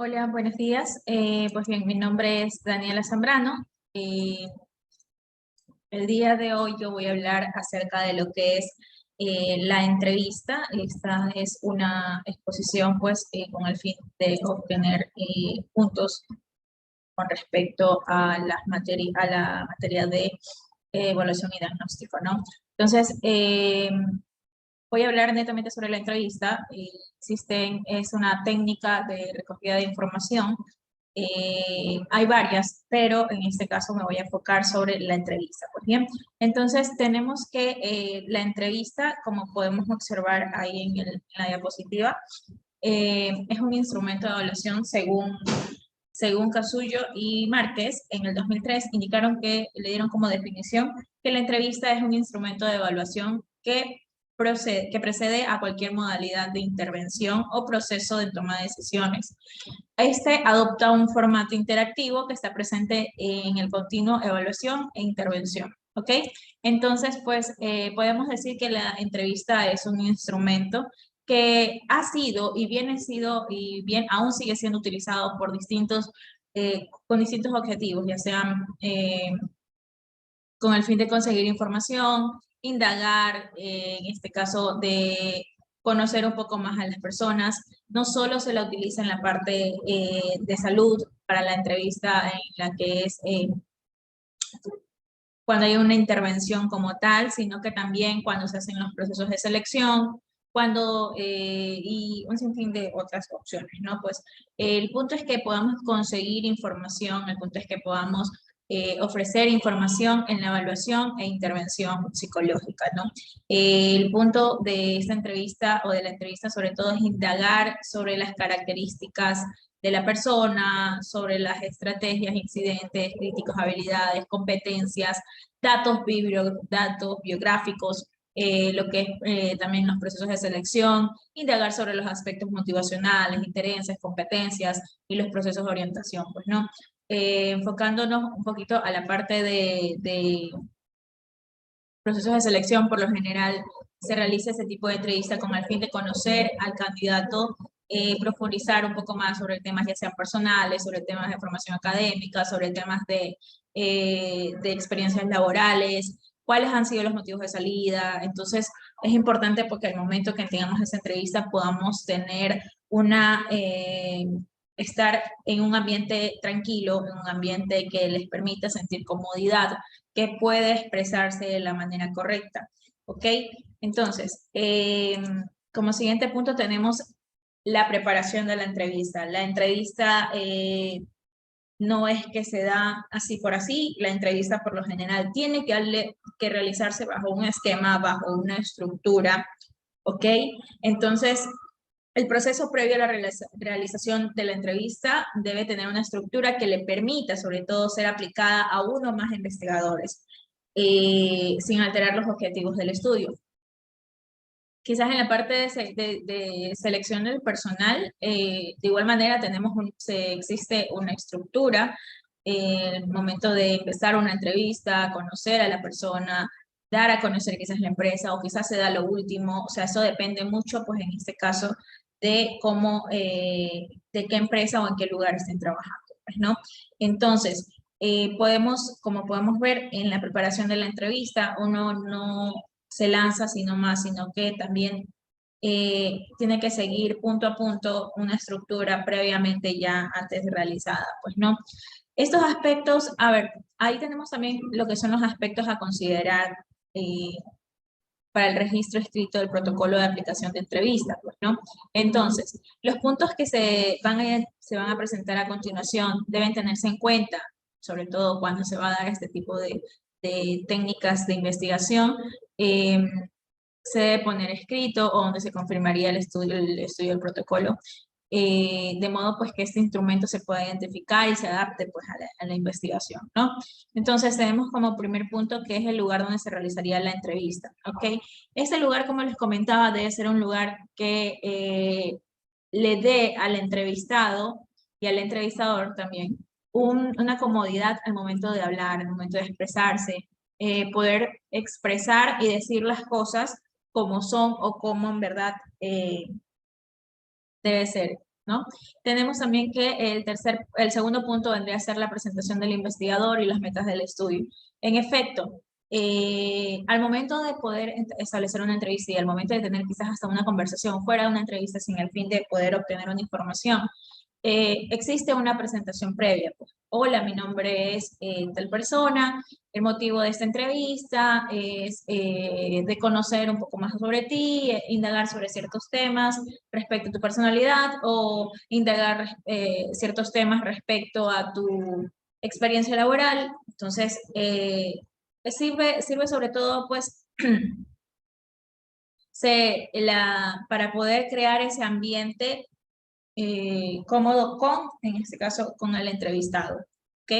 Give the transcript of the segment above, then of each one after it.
Hola, buenos días. Pues bien, mi nombre es Daniela Zambrano. Eh, el día de hoy yo voy a hablar acerca de lo que es la entrevista. Esta es una exposición pues con el fin de obtener puntos con respecto a a la materia de evaluación y diagnóstico, ¿no? Entonces, voy a hablar netamente sobre la entrevista. Es una técnica de recogida de información. Hay varias, pero en este caso me voy a enfocar sobre la entrevista. Pues bien, entonces tenemos que la entrevista, como podemos observar ahí en la diapositiva, es un instrumento de evaluación según Casullo y Márquez. En el 2003 indicaron que le dieron como definición que la entrevista es un instrumento de evaluación que precede a cualquier modalidad de intervención o proceso de toma de decisiones. Este adopta un formato interactivo que está presente en el continuo evaluación e intervención. ¿Ok? Entonces, pues podemos decir que la entrevista es un instrumento que ha sido y bien aún sigue siendo utilizado por con distintos objetivos, ya sean con el fin de conseguir información, indagar, en este caso de conocer un poco más a las personas. No solo se la utiliza en la parte de salud para la entrevista en la que es cuando hay una intervención como tal, sino que también cuando se hacen los procesos de selección, y un sinfín de otras opciones, ¿no? Pues el punto es que podamos conseguir información, el punto es que podamos ofrecer información en la evaluación e intervención psicológica, ¿no? El punto de esta entrevista o de la entrevista sobre todo es indagar sobre las características de la persona, sobre las estrategias, incidentes, críticos, habilidades, competencias, datos biográficos, lo que es también los procesos de selección, indagar sobre los aspectos motivacionales, intereses, competencias y los procesos de orientación, pues, ¿no? Enfocándonos un poquito a la parte de procesos de selección, por lo general se realiza este tipo de entrevista con el fin de conocer al candidato, profundizar un poco más sobre temas ya sean personales, sobre temas de formación académica, sobre temas de experiencias laborales, cuáles han sido los motivos de salida. Entonces, es importante porque al momento que tengamos esa entrevista podamos tener estar en un ambiente tranquilo, en un ambiente que les permita sentir comodidad, que puede expresarse de la manera correcta. ¿Ok? Entonces, como siguiente punto tenemos la preparación de la entrevista. La entrevista no es que se da así por así, la entrevista por lo general tiene que realizarse bajo un esquema, bajo una estructura, ¿ok? Entonces, el proceso previo a la realización de la entrevista debe tener una estructura que le permita, sobre todo, ser aplicada a uno o más investigadores, sin alterar los objetivos del estudio. Quizás en la parte de selección del personal, de igual manera existe una estructura en el momento de empezar una entrevista, conocer a la persona, dar a conocer quizás la empresa o quizás se da lo último. O sea, eso depende mucho, pues en este caso, de de qué empresa o en qué lugar estén trabajando, pues, ¿no? Entonces, como podemos ver en la preparación de la entrevista, uno no se lanza sino que también tiene que seguir punto a punto una estructura previamente ya antes realizada, pues, ¿no? Estos aspectos, a ver, ahí tenemos también lo que son los aspectos a considerar para el registro escrito del protocolo de aplicación de entrevista, pues, ¿no? Entonces, los puntos que se van a presentar a continuación deben tenerse en cuenta, sobre todo cuando se va a dar este tipo de técnicas de investigación. Se debe poner escrito o donde se confirmaría el estudio del protocolo, de modo pues que este instrumento se pueda identificar y se adapte pues a la investigación, ¿no? Entonces tenemos como primer punto que es el lugar donde se realizaría la entrevista, ¿ok? Este lugar, como les comentaba, debe ser un lugar que le dé al entrevistado y al entrevistador también una comodidad al momento de hablar, al momento de expresarse, poder expresar y decir las cosas como son o como en verdad debe ser. ¿no? Tenemos también que el segundo punto vendría a ser la presentación del investigador y las metas del estudio. En efecto, al momento de poder establecer una entrevista y al momento de tener quizás hasta una conversación fuera de una entrevista sin el fin de poder obtener una información, existe una presentación previa. Pues, hola, mi nombre es tal persona, el motivo de esta entrevista es de conocer un poco más sobre ti, indagar sobre ciertos temas respecto a tu personalidad o indagar ciertos temas respecto a tu experiencia laboral. Entonces, sirve sobre todo, pues, para poder crear ese ambiente cómodo en este caso, con el entrevistado. ¿Ok?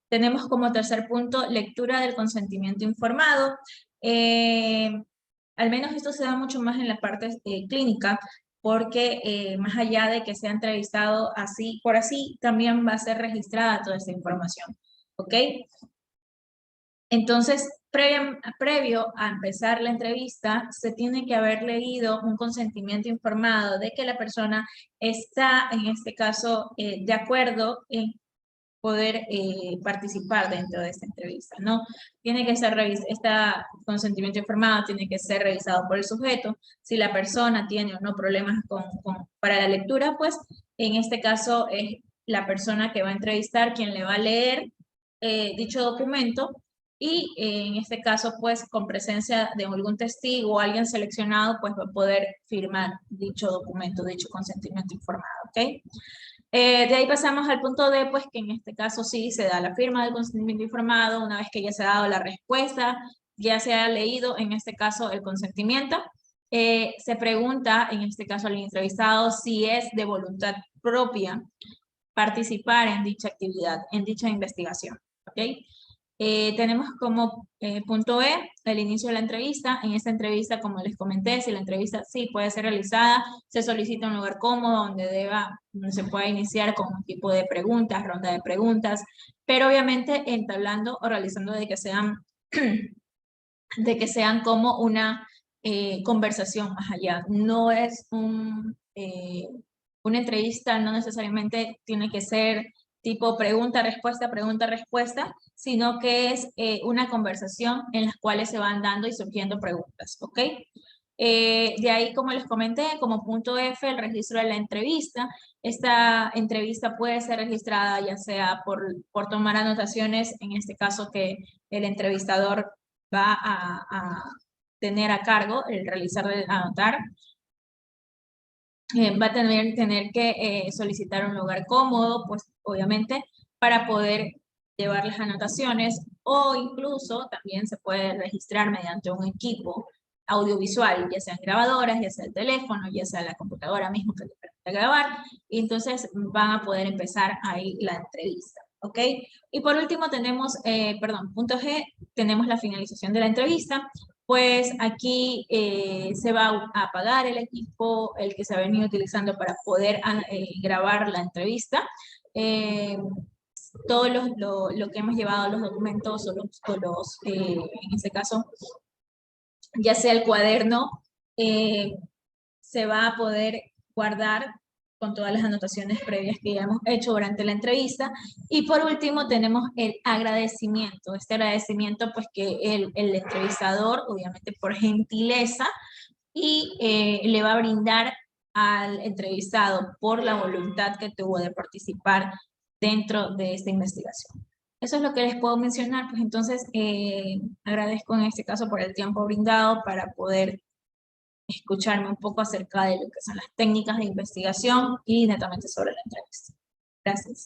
Tenemos como tercer punto, lectura del consentimiento informado. Al menos esto se da mucho más en la parte clínica, porque más allá de que sea entrevistado así por así, también va a ser registrada toda esta información. ¿Ok? Entonces, previo a empezar la entrevista, se tiene que haber leído un consentimiento informado de que la persona está, en este caso, de acuerdo en poder participar dentro de esta entrevista, ¿no? Tiene que ser este consentimiento informado tiene que ser revisado por el sujeto. Si la persona tiene o no problemas para la lectura, pues en este caso es la persona que va a entrevistar quien le va a leer dicho documento y en este caso, pues, con presencia de algún testigo o alguien seleccionado, pues va a poder firmar dicho documento, dicho consentimiento informado, ¿ok? De ahí pasamos al punto D, pues, que en este caso sí se da la firma del consentimiento informado, una vez que ya se ha dado la respuesta, ya se ha leído, en este caso, el consentimiento, se pregunta, en este caso, al entrevistado si es de voluntad propia participar en dicha actividad, en dicha investigación, ¿ok? Tenemos como punto E el inicio de la entrevista. En esta entrevista, como les comenté, si la entrevista sí puede ser realizada, se solicita un lugar cómodo donde se pueda iniciar con un tipo de preguntas, ronda de preguntas, pero obviamente entablando o realizando de que sean como una conversación más allá. No es una entrevista, no necesariamente tiene que ser tipo pregunta, respuesta, sino que es una conversación en las cuales se van dando y surgiendo preguntas, ¿ok? De ahí, como les comenté, como punto F, el registro de la entrevista. Esta entrevista puede ser registrada ya sea por tomar anotaciones, en este caso que el entrevistador va a tener a cargo, el realizar, anotar, va a tener que solicitar un lugar cómodo, pues obviamente, para poder llevar las anotaciones, o incluso también se puede registrar mediante un equipo audiovisual, ya sean grabadoras, ya sea el teléfono, ya sea la computadora mismo que te permite grabar, y entonces van a poder empezar ahí la entrevista, ¿ok? Y por último tenemos, punto G, tenemos la finalización de la entrevista. Pues aquí se va a apagar el equipo, el que se ha venido utilizando para poder grabar la entrevista. Todo lo que hemos llevado, los documentos en este caso, ya sea el cuaderno, se va a poder guardar con todas las anotaciones previas que ya hemos hecho durante la entrevista. Y por último tenemos el agradecimiento. Este agradecimiento pues que el entrevistador, obviamente por gentileza, y le va a brindar al entrevistado por la voluntad que tuvo de participar dentro de esta investigación. Eso es lo que les puedo mencionar, pues entonces agradezco en este caso por el tiempo brindado para poder escucharme un poco acerca de lo que son las técnicas de investigación y netamente sobre la entrevista. Gracias.